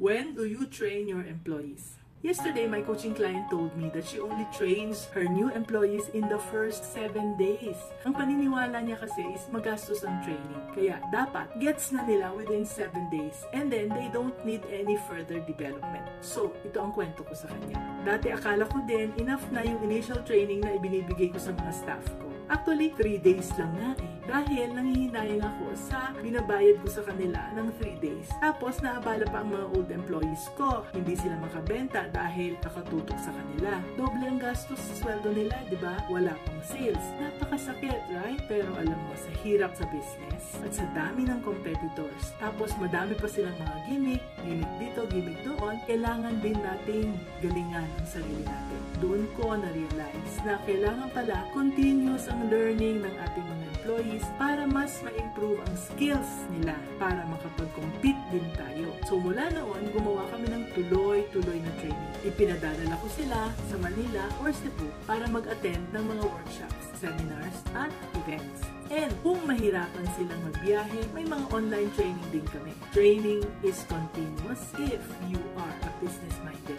When do you train your employees? Yesterday, my coaching client told me that she only trains her new employees in the first 7 days. Ang paniniwala niya kasi is magastos ang training. Kaya dapat gets na nila within 7 days and then they don't need any further development. So, ito ang kwento ko sa kanya. Dati akala ko din enough na yung initial training na ibinibigay ko sa mga staff ko. Actually, 3 days lang nga eh. Dahil nanghihinayang ako sa binabayad ko sa kanila ng 3 days. Tapos naabala pa ang mga old employees ko. Hindi sila makabenta dahil nakatutok sa kanila. Doble ang gastos sa sweldo nila, di ba? Wala pang sales. Napakasakit, right? Pero alam mo, sa hirap sa business at sa dami ng competitors. Tapos madami pa silang mga gimmick dito, gimmick doon. Kailangan din nating galingan ang sarili natin. Doon ko na-realize na kailangan pala continuous ang learning ng ating mga employees para mas ma-improve ang skills nila para makapag-compete din tayo. So mula noon, gumawa kami ng tuloy-tuloy na training. Ipinadadala ko sila sa Manila or Cebu para mag-attend ng mga workshops, seminars at events. And kung mahirapan silang magbiyahe, may mga online training din kami. Training is continuous if you are a business-minded